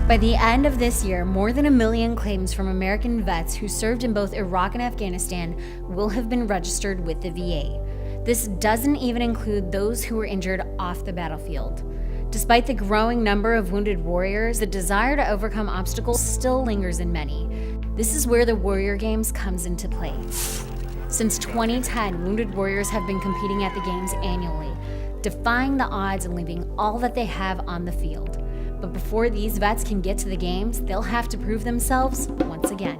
By the end of this year, more than 1 million claims from American vets who served in both Iraq and Afghanistan will have been registered with the VA. This doesn't even include those who were injured off the battlefield. Despite the growing number of wounded warriors, the desire to overcome obstacles still lingers in many. This is where the Warrior Games comes into play. Since 2010, wounded warriors have been competing at the Games annually, defying the odds and leaving all that they have on the field. But before these vets can get to the Games, they'll have to prove themselves once again.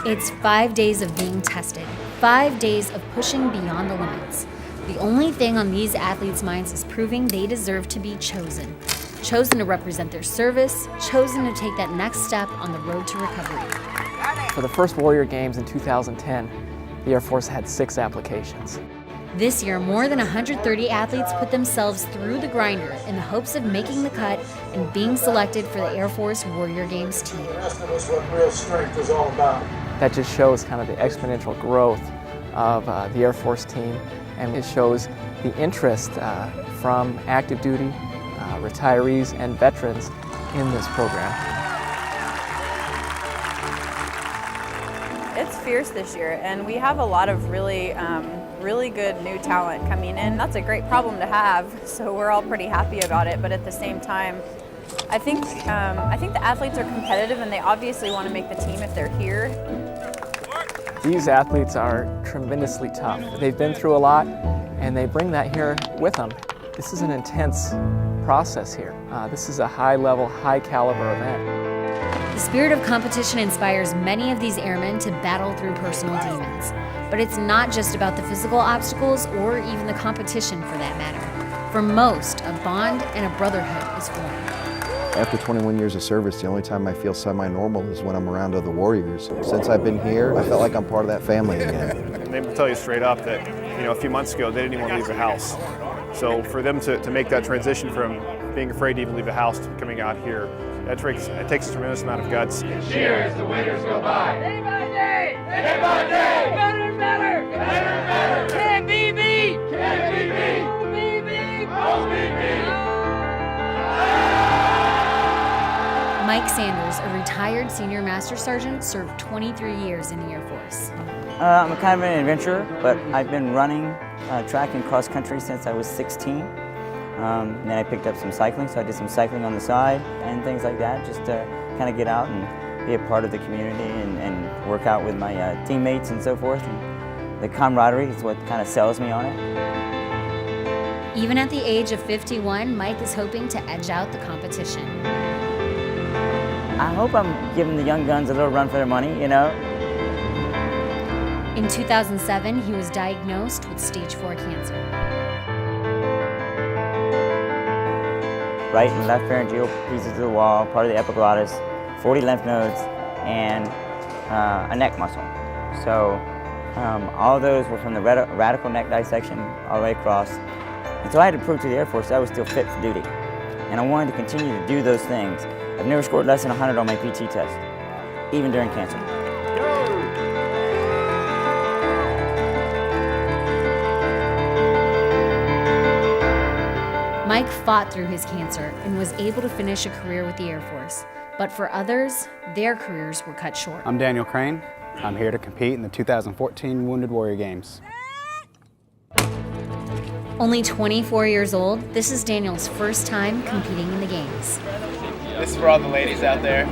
It's 5 days of being tested, 5 days of pushing beyond the limits. The only thing on these athletes' minds is proving they deserve to be chosen. Chosen to represent their service, chosen to take that next step on the road to recovery. For the first Warrior Games in 2010, the Air Force had 6 applications. This year, more than 130 athletes put themselves through the grinder in the hopes of making the cut and being selected for the Air Force Warrior Games team. The rest of us what real strength is all about. That just shows kind of the exponential growth of the Air Force team, and it shows the interest from active duty, retirees, and veterans in this program. It's fierce this year, and we have a lot of really good new talent coming in. That's a great problem to have, so we're all pretty happy about it. But at the same time, I think the athletes are competitive, and they obviously want to make the team if they're here. These athletes are tremendously tough. They've been through a lot, and they bring that here with them. This is an intense process here. This is a high-level, high-caliber event. The spirit of competition inspires many of these airmen to battle through personal demons. But it's not just about the physical obstacles or even the competition for that matter. For most, a bond and a brotherhood is formed. After 21 years of service, the only time I feel semi-normal is when I'm around other warriors. Since I've been here, I felt like I'm part of that family again. And they will tell you straight up that, a few months ago, they didn't even want to leave the house. So for them to make that transition from being afraid to even leave the house to coming out here, it takes a tremendous amount of guts. Cheers, the winners go by. Day by day, Day by day. better and better, Better and better. can't be beat, Can't be beat. won't be beat. Won't be beat. Mike Sanders, a retired senior master sergeant, served 23 years in the Air Force. I'm kind of an adventurer, but I've been running track and cross country since I was 16. And then I picked up some cycling, so I did some cycling on the side and things like that, just to kind of get out and be a part of the community and work out with my teammates and so forth. And the camaraderie is what kind of sells me on it. Even at the age of 51, Mike is hoping to edge out the competition. I hope I'm giving the young guns a little run for their money, In 2007, he was diagnosed with stage 4 cancer. Right and left pharyngeal pieces of the wall, part of the epiglottis, 40 lymph nodes, and a neck muscle. So all those were from the radical neck dissection all the way across. And so I had to prove to the Air Force that I was still fit for duty. And I wanted to continue to do those things. I've never scored less than 100 on my PT test, even during cancer. Mike fought through his cancer and was able to finish a career with the Air Force. But for others, their careers were cut short. I'm Daniel Crane. I'm here to compete in the 2014 Wounded Warrior Games. Only 24 years old, this is Daniel's first time competing in the Games. This is for all the ladies out there.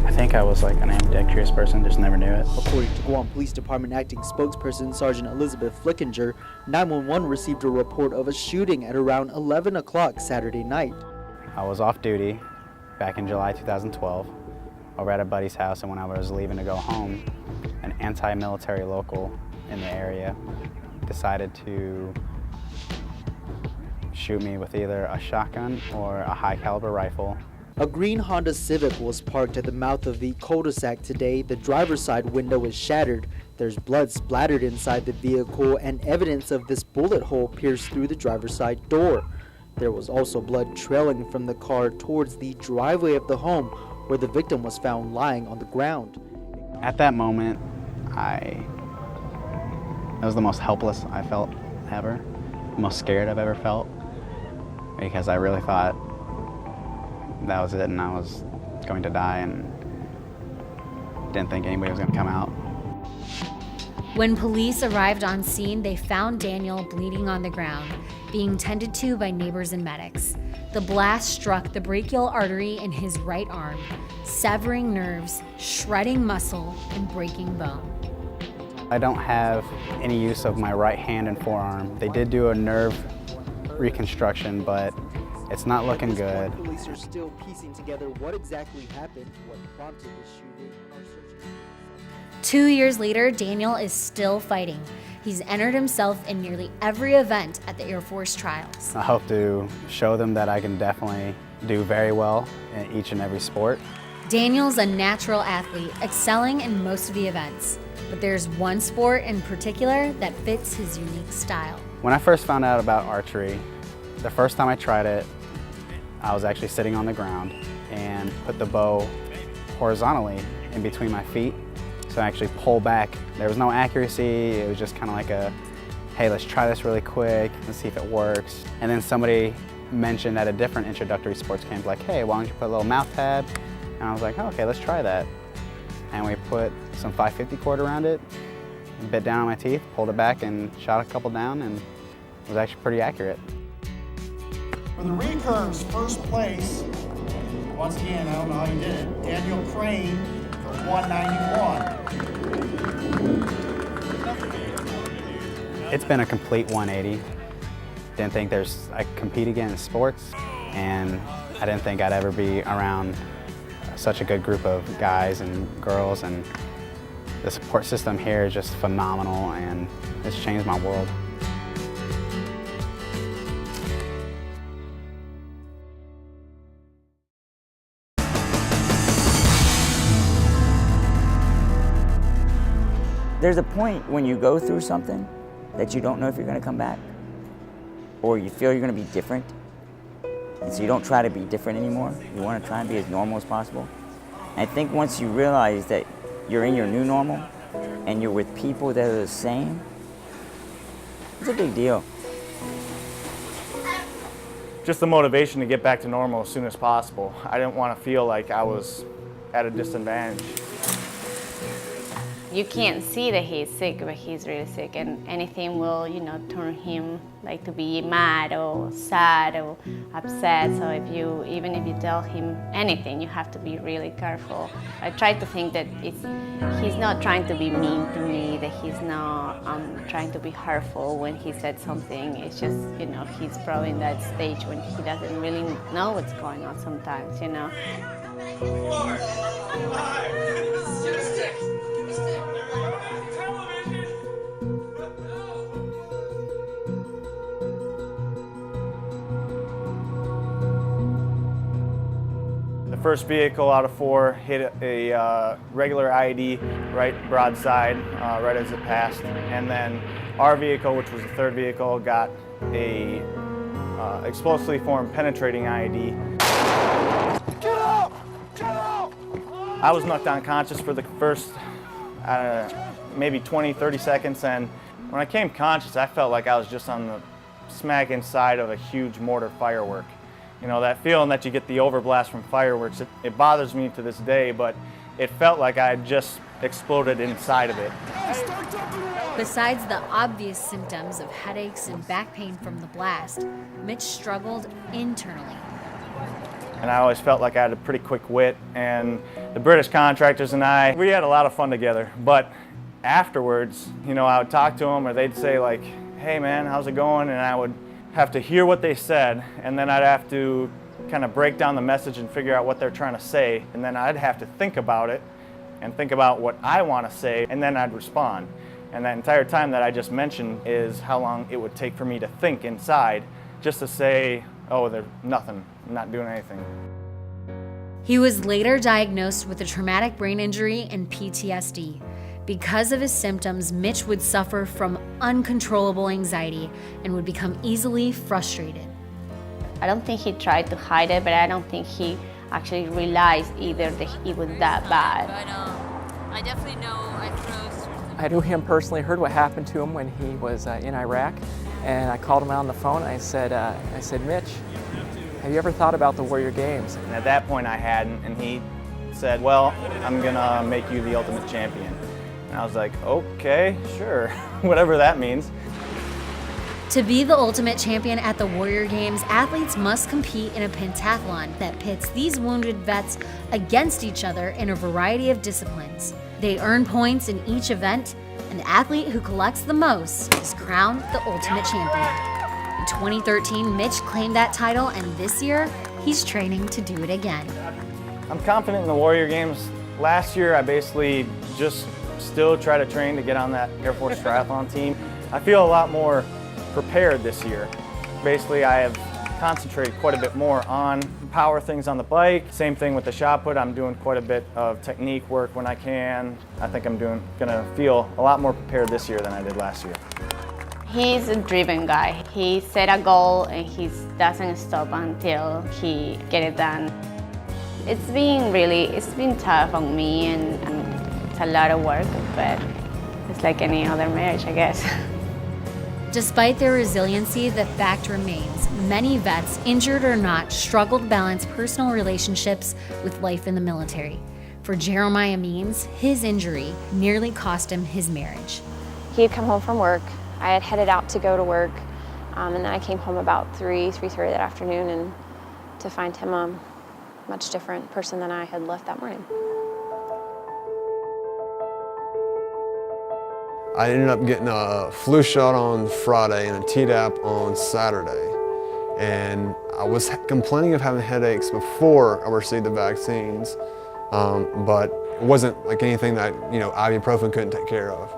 I think I was like an ambidextrous person, just never knew it. According to Guam Police Department acting spokesperson Sergeant Elizabeth Flickinger, 911 received a report of a shooting at around 11 o'clock Saturday night. I was off duty back in July 2012 over at a buddy's house, and when I was leaving to go home, an anti-military local in the area decided to shoot me with either a shotgun or a high-caliber rifle. A green Honda Civic was parked at the mouth of the cul-de-sac today. The driver's side window is shattered. There's blood splattered inside the vehicle, and evidence of this bullet hole pierced through the driver's side door. There was also blood trailing from the car towards the driveway of the home where the victim was found lying on the ground. At that moment, it was the most helpless I felt ever, the most scared I've ever felt, because I really thought that was it and I was going to die and didn't think anybody was going to come out. When police arrived on scene, they found Daniel bleeding on the ground, being tended to by neighbors and medics. The blast struck the brachial artery in his right arm, severing nerves, shredding muscle, and breaking bone. I don't have any use of my right hand and forearm. They did do a nerve reconstruction, but it's not looking good. Police are still piecing together what exactly happened, what prompted the shooting. 2 years later, Daniel is still fighting. He's entered himself in nearly every event at the Air Force trials. I hope to show them that I can definitely do very well in each and every sport. Daniel's a natural athlete, excelling in most of the events. But there's one sport in particular that fits his unique style. When I first found out about archery, the first time I tried it, I was actually sitting on the ground and put the bow horizontally in between my feet. So I actually pull back. There was no accuracy. It was just kind of like a, hey, let's try this really quick and see if it works. And then somebody mentioned at a different introductory sports camp, like, hey, why don't you put a little mouth pad? And I was like, oh, okay, let's try that. And we put some 550 cord around it, bit down on my teeth, pulled it back and shot a couple down, and it was actually pretty accurate. For the recurves, first place, once again, I don't know how you did it, Daniel Crane for 191. It's been a complete 180. Didn't think I compete again in sports, and I didn't think I'd ever be around such a good group of guys and girls, and the support system here is just phenomenal, and it's changed my world. There's a point when you go through something that you don't know if you're going to come back, or you feel you're going to be different, and so you don't try to be different anymore. You want to try and be as normal as possible. And I think once you realize that you're in your new normal and you're with people that are the same, it's a big deal. Just the motivation to get back to normal as soon as possible. I didn't want to feel like I was at a disadvantage. You can't see that he's sick, but he's really sick, and anything will, turn him like to be mad or sad or upset. So even if you tell him anything, you have to be really careful. I try to think that he's not trying to be mean to me, that he's not trying to be hurtful when he said something. It's just, he's probably in that stage when he doesn't really know what's going on sometimes, 4, 5, 6. The first vehicle out of 4 hit a regular IED right broadside, right as it passed. And then our vehicle, which was the third vehicle, got a explosively formed penetrating IED. Get up! Get up! I was knocked unconscious for the first maybe 20, 30 seconds, and when I came conscious, I felt like I was just on the smack inside of a huge mortar firework. That feeling that you get the overblast from fireworks, it bothers me to this day, but it felt like I had just exploded inside of it. Besides the obvious symptoms of headaches and back pain from the blast, Mitch struggled internally. And I always felt like I had a pretty quick wit, and the British contractors and we had a lot of fun together. But afterwards, I would talk to them, or they'd say like, hey man, how's it going? And I would have to hear what they said, and then I'd have to kind of break down the message and figure out what they're trying to say, and then I'd have to think about it and think about what I want to say, and then I'd respond. And that entire time that I just mentioned is how long it would take for me to think inside just to say, oh, there's nothing, I'm not doing anything. He was later diagnosed with a traumatic brain injury and PTSD. Because of his symptoms, Mitch would suffer from uncontrollable anxiety and would become easily frustrated. I don't think he tried to hide it, but I don't think he actually realized either that it was that bad. I definitely know I froze. I knew him personally, heard what happened to him when he was in Iraq, and I called him out on the phone. I said, Mitch, have you ever thought about the Warrior Games? And at that point I hadn't, and he said, well, I'm gonna make you the Ultimate Champion. And I was like, okay, sure, whatever that means. To be the Ultimate Champion at the Warrior Games, athletes must compete in a pentathlon that pits these wounded vets against each other in a variety of disciplines. They earn points in each event, and the athlete who collects the most is crowned the Ultimate Champion. In 2013, Mitch claimed that title, and this year, he's training to do it again. I'm confident in the Warrior Games. Last year, I basically just still try to train to get on that Air Force triathlon team. I feel a lot more prepared this year. Basically, I have concentrated quite a bit more on power things on the bike. Same thing with the shot put. I'm doing quite a bit of technique work when I can. I think I'm gonna feel a lot more prepared this year than I did last year. He's a driven guy. He set a goal and he doesn't stop until he gets it done. It's been tough on me and it's a lot of work, but it's like any other marriage, I guess. Despite their resiliency, the fact remains, many vets, injured or not, struggle to balance personal relationships with life in the military. For Jeremiah Means, his injury nearly cost him his marriage. He had come home from work. I had headed out to go to work, and then I came home about 3:30 that afternoon, and to find him a much different person than I had left that morning. I ended up getting a flu shot on Friday and a Tdap on Saturday. And I was complaining of having headaches before I received the vaccines, but it wasn't like anything that, ibuprofen couldn't take care of.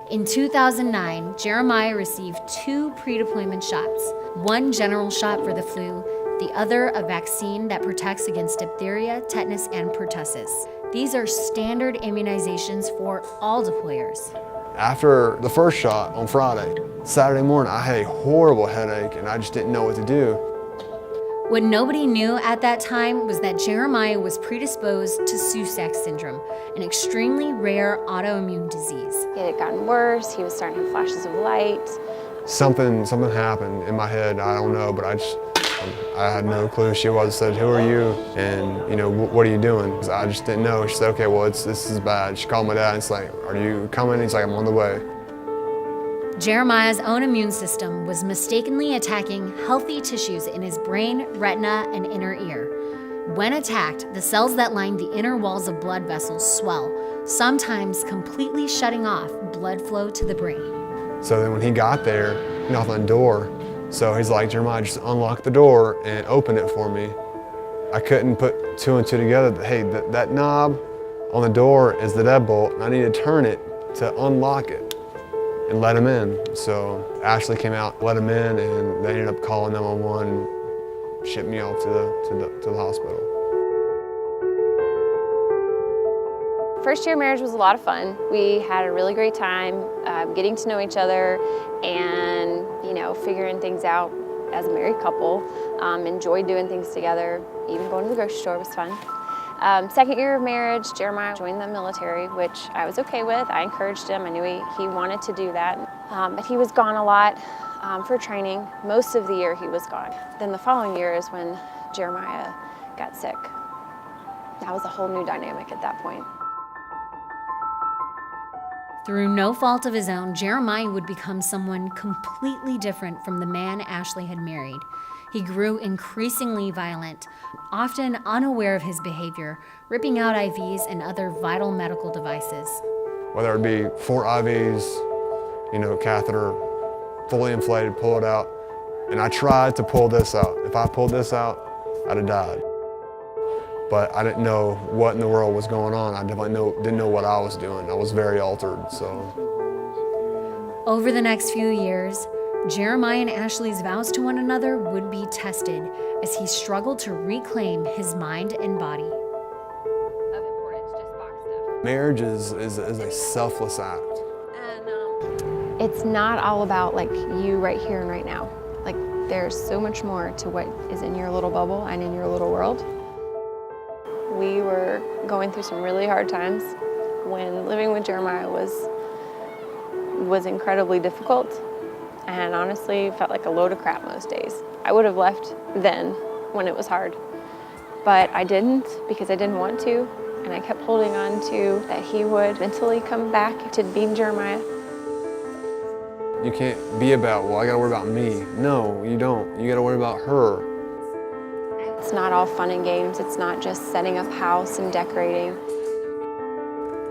In 2009, Jeremiah received 2 pre-deployment shots, one general shot for the flu, the other a vaccine that protects against diphtheria, tetanus, and pertussis. These are standard immunizations for all deployers. After the first shot on Friday, Saturday morning, I had a horrible headache and I just didn't know what to do. What nobody knew at that time was that Jeremiah was predisposed to Tay-Sachs syndrome, an extremely rare autoimmune disease. It had gotten worse. He was starting to have flashes of light. Something happened in my head, I don't know, but I had no clue. She was said, "Who are you? And what are you doing?" I just didn't know. She said, "Okay, well this is bad." She called my dad and it's like, "Are you coming?" He's like, "I'm on the way." Jeremiah's own immune system was mistakenly attacking healthy tissues in his brain, retina, and inner ear. When attacked, the cells that line the inner walls of blood vessels swell, sometimes completely shutting off blood flow to the brain. So then when he got there, he knocked on the door. So he's like, "Jeremiah, just unlock the door and open it for me." I couldn't put 2 and 2 together. Hey, that knob on the door is the deadbolt, and I need to turn it to unlock it and let him in. So Ashley came out, let him in, and they ended up calling 911, shipped me off to the hospital. First year marriage was a lot of fun. We had a really great time getting to know each other and, figuring things out as a married couple. Enjoyed doing things together. Even going to the grocery store was fun. Second year of marriage, Jeremiah joined the military, which I was okay with. I encouraged him. I knew he wanted to do that. But he was gone a lot for training. Most of the year he was gone. Then the following year is when Jeremiah got sick. That was a whole new dynamic at that point. Through no fault of his own, Jeremiah would become someone completely different from the man Ashley had married. He grew increasingly violent, often unaware of his behavior, ripping out IVs and other vital medical devices. Whether it be 4 IVs, catheter, fully inflated, pull it out. And I tried to pull this out. If I pulled this out, I'd have died. But I didn't know what in the world was going on. I definitely didn't know what I was doing. I was very altered, so. Over the next few years, Jeremiah and Ashley's vows to one another would be tested as he struggled to reclaim his mind and body. Marriage is a selfless act. It's not all about you right here and right now. There's so much more to what is in your little bubble and in your little world. We were going through some really hard times when living with Jeremiah was incredibly difficult, and honestly felt like a load of crap most days. I would have left then when it was hard, but I didn't because I didn't want to, and I kept holding on to that he would mentally come back to being Jeremiah. You can't be about, well, I gotta worry about me. No, you don't. You gotta worry about her. It's not all fun and games. It's not just setting up house and decorating.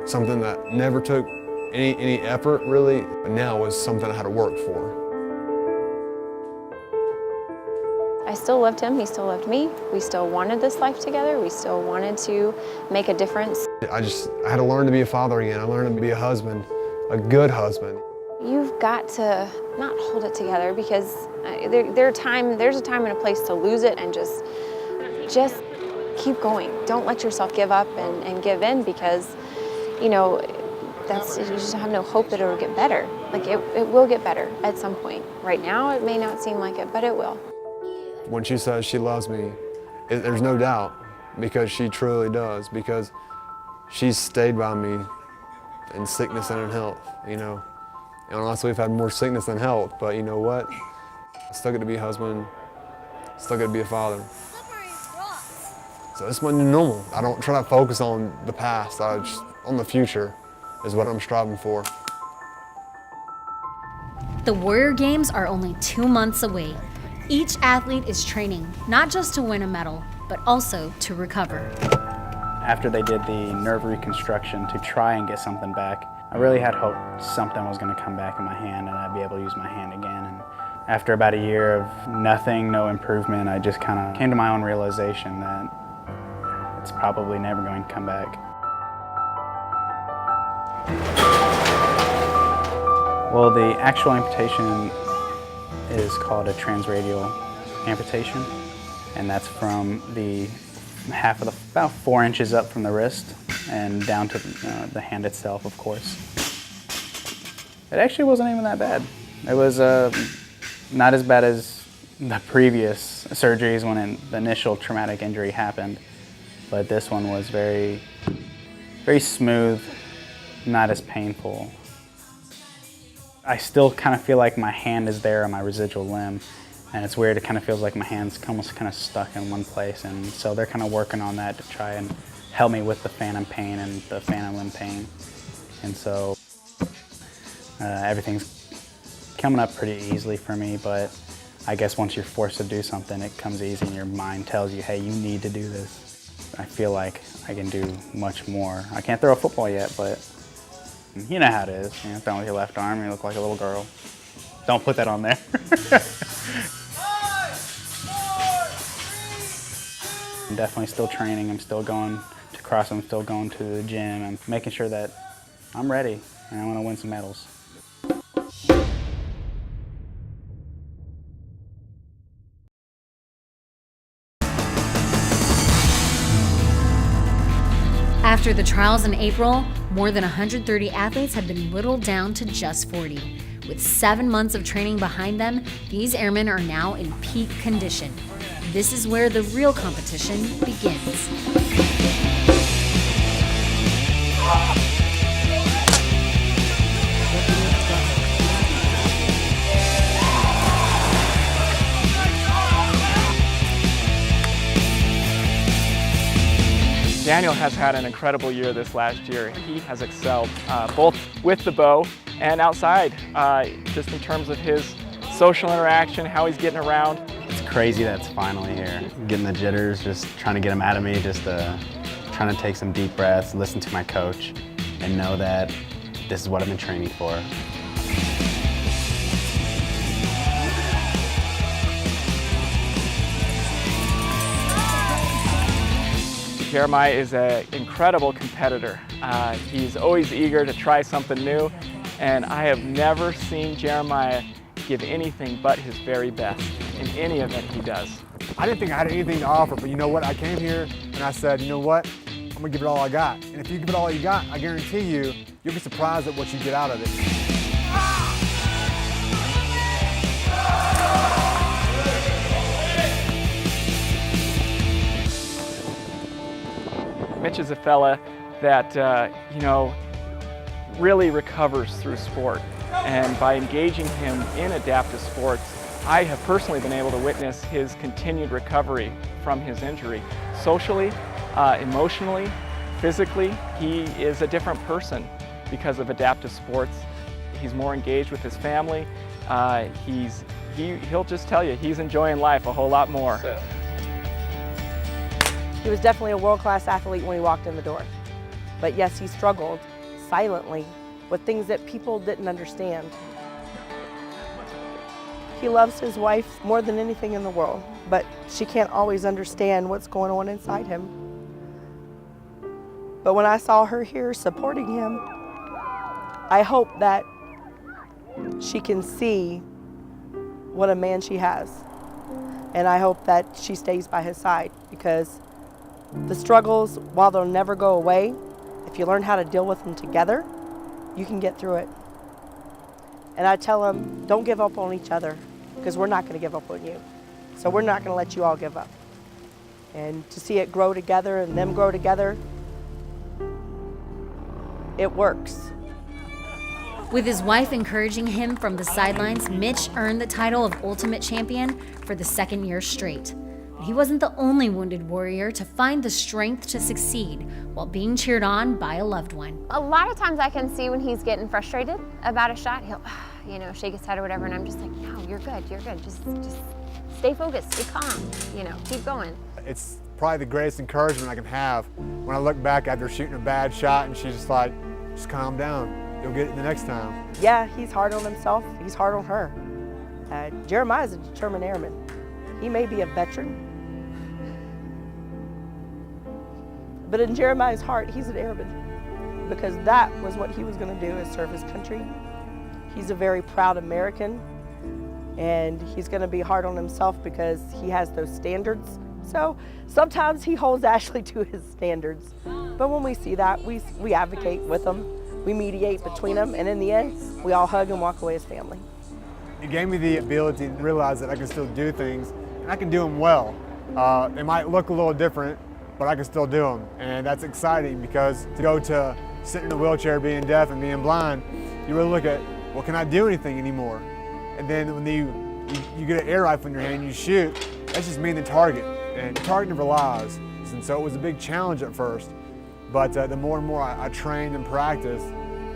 Something that never took any effort, really, but now was something I had to work for. I still loved him, he still loved me. We still wanted this life together. We still wanted to make a difference. I had to learn to be a father again. I learned to be a husband, a good husband. You've got to not hold it together because there's a time and a place to lose it and just keep going. Don't let yourself give up and give in because, you know, you just have no hope that it will get better. Like it will get better at some point. Right now it may not seem like it, but it will. When she says she loves me, there's no doubt because she truly does, because she's stayed by me in sickness and in health, you know. And honestly, we've had more sickness than health, but you know what? I still get to be a husband, still get to be a father. So it's my new normal. I don't try to focus on the past, on the future is what I'm striving for. The Warrior Games are only 2 months away. Each athlete is training, not just to win a medal, but also to recover. After they did the nerve reconstruction to try and get something back, I really had hope something was going to come back in my hand and I'd be able to use my hand again. And after about a year of nothing, no improvement, I just kind of came to my own realization that it's probably never going to come back. Well, the actual amputation is called a transradial amputation, and that's from the about 4 inches up from the wrist and down to the hand itself, of course. It actually wasn't even that bad. It was not as bad as the previous surgeries when the initial traumatic injury happened, but this one was very, very smooth, not as painful. I still kind of feel like my hand is there on my residual limb, and it's weird. It kind of feels like my hand's almost kind of stuck in one place, and so they're kind of working on that to try and help me with the phantom pain and the phantom limb pain. And so everything's coming up pretty easily for me, but I guess once you're forced to do something, it comes easy and your mind tells you, hey, you need to do this. I feel like I can do much more. I can't throw a football yet, but you know how it is. You know, throwing with your left arm, you look like a little girl. Don't put that on there. I'm definitely still training. I'm still going to CrossFit. I'm still going to the gym. I'm making sure that I'm ready and I want to win some medals. After the trials in April, more than 130 athletes have been whittled down to just 40. With 7 months of training behind them, these airmen are now in peak condition. This is where the real competition begins. Daniel has had an incredible year this last year. He has excelled both with the bow and outside, just in terms of his social interaction, how he's getting around. It's crazy that it's finally here. Getting the jitters, just trying to get them out of me, just trying to take some deep breaths, listen to my coach, and know that this is what I've been training for. Jeremiah is an incredible competitor. He's always eager to try something new, and I have never seen Jeremiah give anything but his very best in any event he does. I didn't think I had anything to offer, but you know what? I came here and I said, you know what? I'm gonna give it all I got. And if you give it all you got, I guarantee you'll be surprised at what you get out of it. Mitch is a fella that, you know, really recovers through sport. And by engaging him in adaptive sports, I have personally been able to witness his continued recovery from his injury. Socially, emotionally, physically, he is a different person because of adaptive sports. He's more engaged with his family. He'll just tell you he's enjoying life a whole lot more. He was definitely a world-class athlete when he walked in the door. But yes, he struggled silently with things that people didn't understand. He loves his wife more than anything in the world, but she can't always understand what's going on inside him. But when I saw her here supporting him, I hope that she can see what a man she has. And I hope that she stays by his side, because the struggles, while they'll never go away, if you learn how to deal with them together, you can get through it. And I tell them, don't give up on each other, because we're not going to give up on you. So we're not going to let you all give up. And to see it grow together and them grow together, it works. With his wife encouraging him from the sidelines, Mitch earned the title of Ultimate Champion for the second year straight. He wasn't the only wounded warrior to find the strength to succeed while being cheered on by a loved one. A lot of times I can see when he's getting frustrated about a shot, he'll, you know, shake his head or whatever, and I'm just like, no, you're good, just stay focused, stay calm, you know, keep going. It's probably the greatest encouragement I can have when I look back after shooting a bad shot and she's just like, just calm down, you'll get it the next time. Yeah, he's hard on himself, he's hard on her. Jeremiah's a determined airman. He may be a veteran, but in Jeremiah's heart, he's an airman, because that was what he was going to do, is serve his country. He's a very proud American, and he's going to be hard on himself because he has those standards. So sometimes he holds Ashley to his standards, but when we see that, we advocate with him, we mediate between them, and in the end, we all hug and walk away as family. It gave me the ability to realize that I can still do things, and I can do them well. They might look a little different, but I can still do them. And that's exciting, because to go to sitting in a wheelchair, being deaf and being blind, you really look at, well, can I do anything anymore? And then when you get an air rifle in your hand and you shoot, that's just mean the target. And the target never lies. And so it was a big challenge at first. But the more and more I trained and practiced,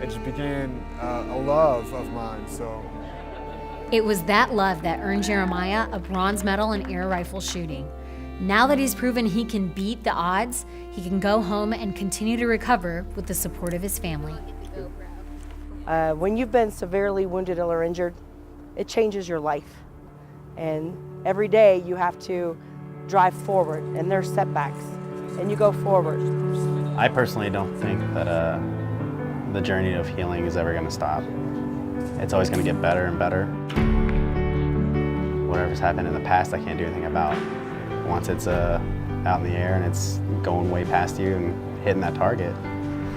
it just became a love of mine. So. It was that love that earned Jeremiah a bronze medal in air rifle shooting. Now that he's proven he can beat the odds, he can go home and continue to recover with the support of his family. When you've been severely wounded or injured, it changes your life. And every day you have to drive forward, and there's setbacks, and you go forward. I personally don't think that the journey of healing is ever going to stop. It's always going to get better and better. Whatever's happened in the past, I can't do anything about. Once it's out in the air and it's going way past you and hitting that target,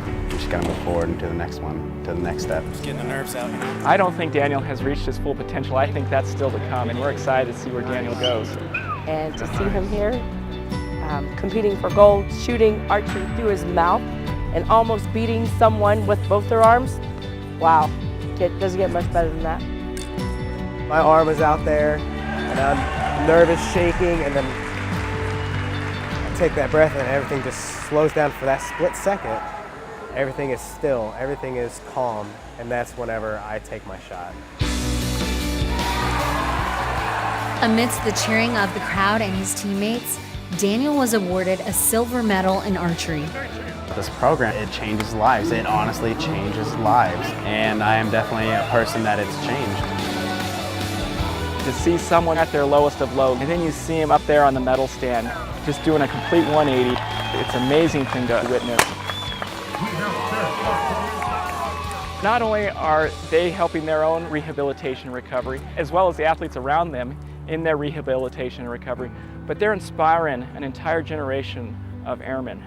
you just gotta move forward into the next one, to the next step. Just getting the nerves out, you know? I don't think Daniel has reached his full potential. I think that's still to come, and we're excited to see where Daniel goes. And to see him here, competing for gold, shooting archery through his mouth, and almost beating someone with both their arms, wow, it doesn't get much better than that. My arm was out there, and I'm nervous, shaking, and then I take that breath and everything just slows down for that split second. Everything is still, everything is calm, and that's whenever I take my shot. Amidst the cheering of the crowd and his teammates, Daniel was awarded a silver medal in archery. This program, it changes lives. It honestly changes lives, and I am definitely a person that it's changed. To see someone at their lowest of low, and then you see him up there on the medal stand, just doing a complete 180. It's an amazing thing to witness. Not only are they helping their own rehabilitation and recovery, as well as the athletes around them in their rehabilitation and recovery, but they're inspiring an entire generation of airmen.